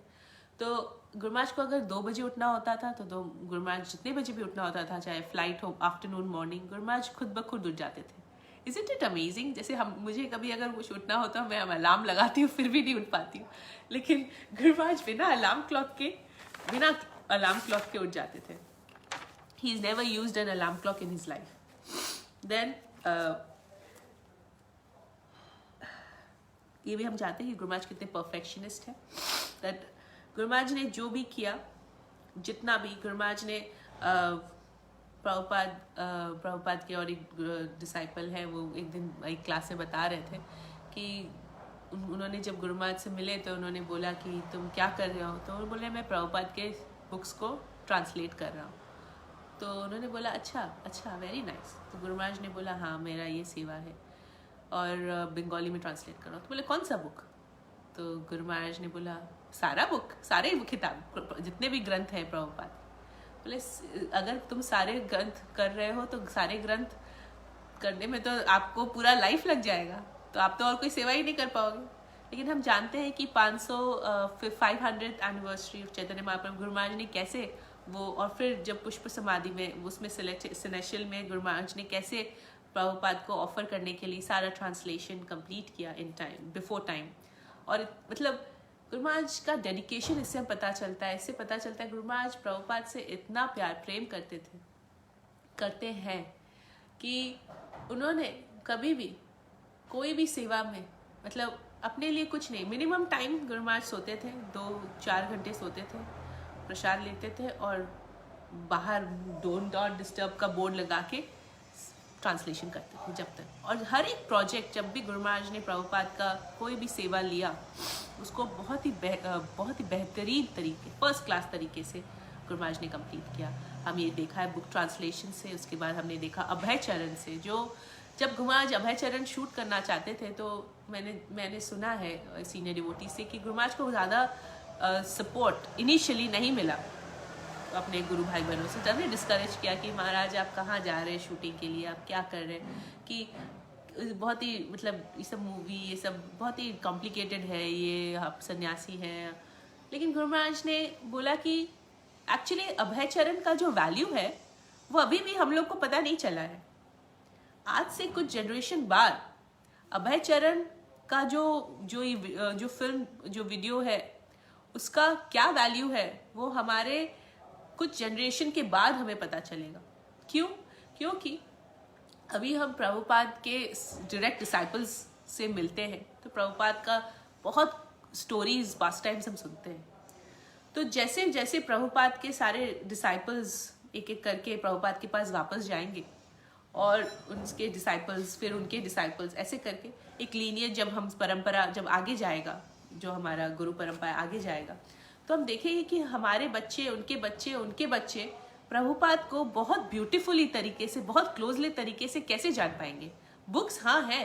तो गुरु महाराज को अगर 2 बजे उठना होता था तो गुरु महाराज जितने बजे भी उठना होता था, चाहे फ्लाइट हो, आफ्टरनून, मॉर्निंग, गुरु महाराज खुद ब खुद उठ जाते थे। Is it amazing? जैसे मुझे कभी अगर कुछ उठना होता है, मैं अलार्म लगाती हूँ फिर भी नहीं उठ पाती हूँ, लेकिन गुरु महाराज बिना अलार्म क्लॉक के उठ जाते थे। He is never used an alarm clock in his life. Then ये भी हम जानते हैं कि गुरु महाराज कितने परफेक्शनिस्ट हैं, दैट गुरु महाराज ने जो भी किया, जितना भी गुरु महाराज ने प्रभुपाद के और एक डिसाइपल है, वो एक दिन एक क्लास में बता रहे थे कि उन्होंने जब गुरु महाराज से मिले तो उन्होंने बोला कि तुम क्या कर रहे हो, तो वो बोले मैं प्रभुपाद के बुक्स को ट्रांसलेट कर रहा हूँ। तो उन्होंने बोला अच्छा वेरी नाइस। तो गुरु महाराज ने बोला हाँ मेरा ये सेवा है और बंगाली में ट्रांसलेट कर रहा हूँ। तो बोले कौन सा बुक? तो गुरु महाराज ने बोला सारे किताब, जितने भी ग्रंथ हैं प्रभुपाद। बोले अगर तुम सारे ग्रंथ कर रहे हो तो सारे ग्रंथ करने में तो आपको पूरा लाइफ लग जाएगा, तो आप तो और कोई सेवा ही नहीं कर पाओगे। लेकिन हम जानते हैं कि 500th एनिवर्सरी ऑफ चैतन्य महाप्रभु, गुरु महाराज ने कैसे वो, और फिर जब पुष्प समाधि में उसमें सेनेशियल में गुरु महाराज ने कैसे प्रभुपाद को ऑफर करने के लिए सारा ट्रांसलेशन कंप्लीट किया इन टाइम, बिफोर टाइम। और मतलब गुरु महाराज का डेडिकेशन इससे हम पता चलता है, गुरु महाराज प्रभुपाद से इतना प्यार प्रेम करते हैं कि उन्होंने कभी भी कोई भी सेवा में, मतलब अपने लिए कुछ नहीं, मिनिमम टाइम गुरु महाराज सोते थे, 2-4 घंटे सोते थे, प्रसाद लेते थे और बाहर डोंट डिस्टर्ब का बोर्ड लगा के ट्रांसलेशन करते थे जब तक। और हर एक प्रोजेक्ट, जब भी गुरु महाराज ने प्रभुपाद का कोई भी सेवा लिया, उसको बहुत ही बेहतरीन तरीके, फर्स्ट क्लास तरीके से गुरु महाराज ने कंप्लीट किया। हम ये देखा है बुक ट्रांसलेशन से, उसके बाद हमने देखा अभय चरण से, जो जब गुरुमहाराज अभय चरण शूट करना चाहते थे तो मैंने सुना है सीनियर डिवोटी से कि गुरुमहाराज को ज़्यादा सपोर्ट इनिशियली नहीं मिला अपने गुरु भाई बहनों से। तब ने डिस्करेज किया कि महाराज आप कहाँ जा रहे हैं शूटिंग के लिए, आप क्या कर रहे हैं, कि बहुत ही मतलब ये सब मूवी ये सब बहुत ही कॉम्प्लिकेटेड है, ये आप सन्यासी हैं। लेकिन गुरु महाराज ने बोला कि एक्चुअली अभय चरण का जो वैल्यू है वो अभी भी हम लोग को पता नहीं चला है। आज से कुछ जनरेशन बाद अभय चरण का जो फिल्म जो वीडियो है उसका क्या वैल्यू है वो हमारे कुछ जनरेशन के बाद हमें पता चलेगा। क्यों? क्योंकि अभी हम प्रभुपाद के डायरेक्ट डिसाइपल्स से मिलते हैं तो प्रभुपाद का बहुत स्टोरीज पास्ट टाइम्स हम सुनते हैं। तो जैसे जैसे प्रभुपाद के सारे डिसाइपल्स एक एक करके प्रभुपाद के पास वापस जाएंगे और उनके डिसाइपल्स फिर उनके डिसाइपल्स ऐसे करके एक लीनियर जब हम परंपरा जब आगे जाएगा, जो हमारा गुरु परंपरा आगे जाएगा, तो हम देखेंगे कि हमारे बच्चे उनके बच्चे प्रभुपाद को बहुत ब्यूटीफुली तरीके से बहुत क्लोजली तरीके से कैसे जान पाएंगे। बुक्स हाँ है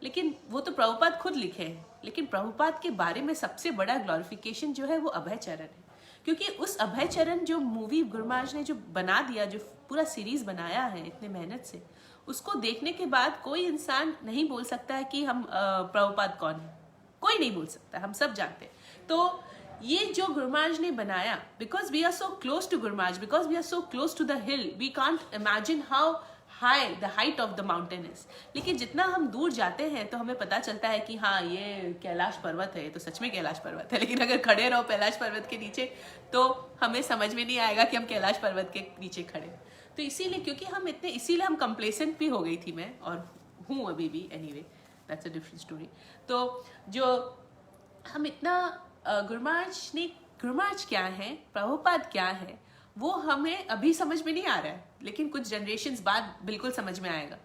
लेकिन वो तो प्रभुपाद खुद लिखे हैं, लेकिन प्रभुपाद के बारे में सबसे बड़ा ग्लोरिफिकेशन जो है वो अभय चरण है। क्योंकि उस अभय चरण जो मूवी गुरु महाराज ने जो बना दिया, जो पूरा सीरीज बनाया है इतने मेहनत से, उसको देखने के बाद कोई इंसान नहीं बोल सकता है कि हम प्रभुपाद कौन है, कोई नहीं बोल सकता, हम सब जानते हैं। तो ये जो गुरु महाराज ने बनाया, because we are so close to Guru Maharaj, because we are so close to the hill, we can't imagine how high the height of the mountain is. लेकिन जितना हम दूर जाते हैं तो हमें पता चलता है कि हाँ ये कैलाश पर्वत है, ये तो सच में कैलाश पर्वत है। लेकिन अगर खड़े रहो कैलाश पर्वत के नीचे तो हमें समझ में नहीं आएगा कि हम कैलाश पर्वत के नीचे खड़े। तो इसीलिए क्योंकि हम इसीलिए हम कंप्लेसेंट भी हो गई थी मैं, और हूँ अभी भी, anyway that's a different story. तो जो हम इतना गुरु महाराज क्या है, प्रभुपाद क्या है, वो हमें अभी समझ में नहीं आ रहा है, लेकिन कुछ जनरेशन्स बाद बिल्कुल समझ में आएगा।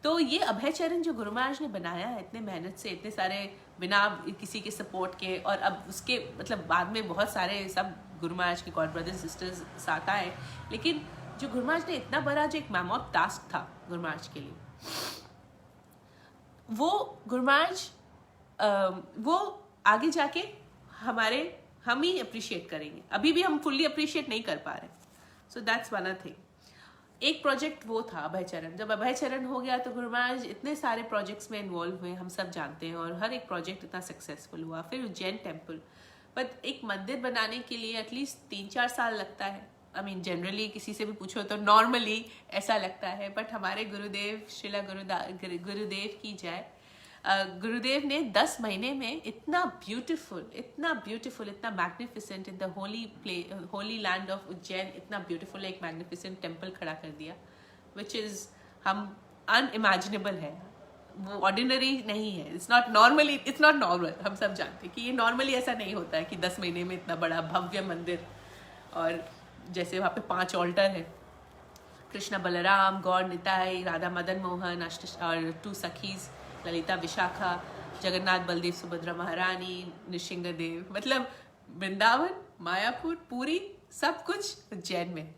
तो ये अभय चरण जो गुरु महाराज ने बनाया है इतने मेहनत से, इतने सारे बिना किसी के सपोर्ट के, और अब उसके मतलब बाद में बहुत सारे सब गुरु महाराज के गॉड ब्रदर्स सिस्टर्स साथ आए, लेकिन जो गुरु महाराज ने इतना बड़ा जो एक मैमोथ टास्क था गुरु महाराज के लिए, वो गुरु महाराज वो आगे जाके हम ही अप्रिशिएट करेंगे। अभी भी हम फुल्ली अप्रिशिएट नहीं कर पा रहे। So that's one thing. एक प्रोजेक्ट वो था अभय चरण। जब अभय चरण हो गया तो गुरु महाराज इतने सारे प्रोजेक्ट्स में इन्वॉल्व हुए, हम सब जानते हैं, और हर एक प्रोजेक्ट इतना सक्सेसफुल हुआ। फिर उज्जैन टेम्पल, बट एक मंदिर बनाने के लिए एटलीस्ट 3-4 साल लगता है। आई मीन जनरली किसी से भी पूछो तो नॉर्मली ऐसा लगता है, बट हमारे गुरुदेव श्रीला गुरुदेव की जय, गुरुदेव ने 10 महीने में इतना ब्यूटीफुल, इतना magnificent in the Holi land of Ujjain, इतना ब्यूटीफुल एक मैग्निफिसेंट टेम्पल खड़ा कर दिया, विच इज हम अनइमेजिनेबल है। वो ऑर्डिनरी नहीं है, इट्स नॉट नॉर्मल। हम सब जानते हैं कि ये नॉर्मली ऐसा नहीं होता है कि 10 महीने में इतना बड़ा भव्य मंदिर, और जैसे वहाँ पे 5 ऑल्टर है, कृष्णा बलराम, गौर निताई, राधा मदन मोहन और 2 सखीज ललिता विशाखा, जगन्नाथ बलदेव सुभद्रा महारानी, नृसिंह देव, मतलब वृंदावन, मायापुर, पूरी, सब कुछ उज्जैन में।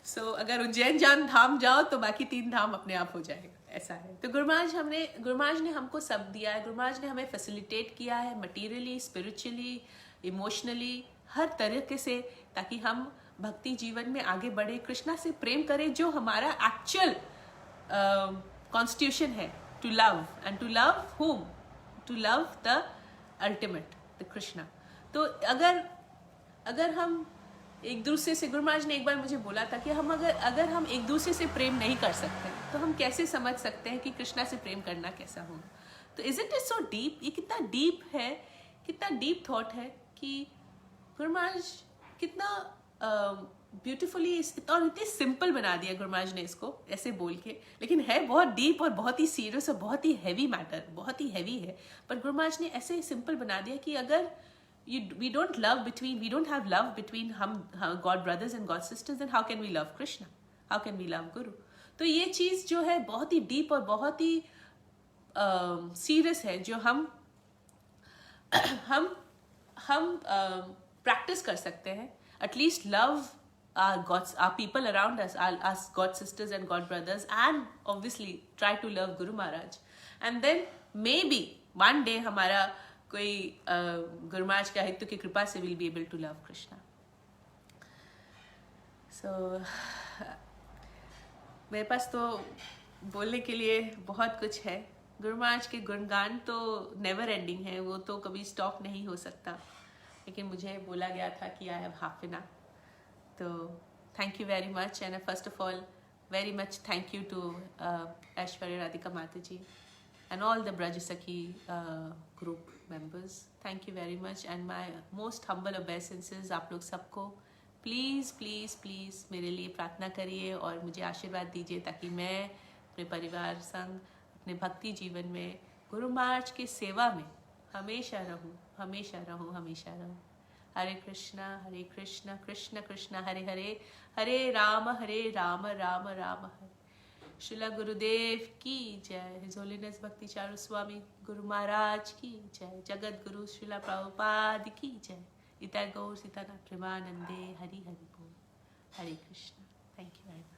सो अगर उज्जैन धाम जाओ तो बाकी 3 धाम अपने आप हो जाएगा, ऐसा है। तो गुरु महाराज ने हमको सब दिया है। गुरु महाराज ने हमें फैसिलिटेट किया है मटीरियली, स्पिरिचुअली, इमोशनली, हर तरीके से, ताकि हम भक्ति जीवन में आगे बढ़े, कृष्णा से प्रेम करें, जो हमारा एक्चुअल कॉन्स्टिट्यूशन है, to love, and to love whom? To love the ultimate, the Krishna. तो अगर हम एक दूसरे से, गुरु महाराज ने एक बार मुझे बोला था कि हम अगर हम एक दूसरे से प्रेम नहीं कर सकते तो हम कैसे समझ सकते हैं कि कृष्णा से प्रेम करना कैसा होगा। तो isn't it so deep? ये कितना डीप है, कितना डीप थॉट है कि गुरु महाराज कितना ब्यूटीफुली और इतनी सिंपल बना दिया गुरु महाराज ने इसको ऐसे बोल के, लेकिन है बहुत डीप और बहुत ही सीरियस और बहुत ही हैवी मैटर, बहुत ही हैवी है। पर गुरु महाराज ने ऐसे सिंपल बना दिया कि अगर we don't have love between हम God brothers and God sisters, then how can we love Krishna? How can we love Guru? तो ये चीज जो है बहुत ही डीप और बहुत ही सीरियस है, जो हम प्रैक्टिस कर सकते हैं। At least love our people around us, us God sisters and God brothers, and obviously try to love Guru Maharaj. And then maybe one day हमारा कोई Guru Maharaj के हित की कृपा से will be able to love Krishna. So मेरे पास तो बोलने के लिए बहुत कुछ है. गुरु महाराज के गुणगान तो नेवर एंडिंग है, वो तो कभी स्टॉप नहीं हो सकता. लेकिन मुझे बोला गया था कि I have half an hour. तो thank you very much, and first of all very much thank you to Aishwarya Radhika Mata ji and all the Braj Sakhi group members. Thank you very much, and my most humble obeisances आप लोग सबको. Please please please मेरे लिए प्रार्थना करिए और मुझे आशीर्वाद दीजिए ताकि मैं अपने परिवार संग अपने भक्ति जीवन में गुरु महाराज की सेवा में हमेशा रहूं, हमेशा रहूं, हमेशा रहूं. हरे कृष्णा कृष्ण कृष्ण हरे हरे, हरे राम राम राम हरे. श्रीला गुरुदेव की जय. हिज होलीनेस भक्ति चारू स्वामी गुरु महाराज की जय. जगत गुरु श्रीला प्रभुपाद की जय. इता गौर सीता प्रेमानंदे. हरि हरि बोल. Hare Krishna. Thank you very much.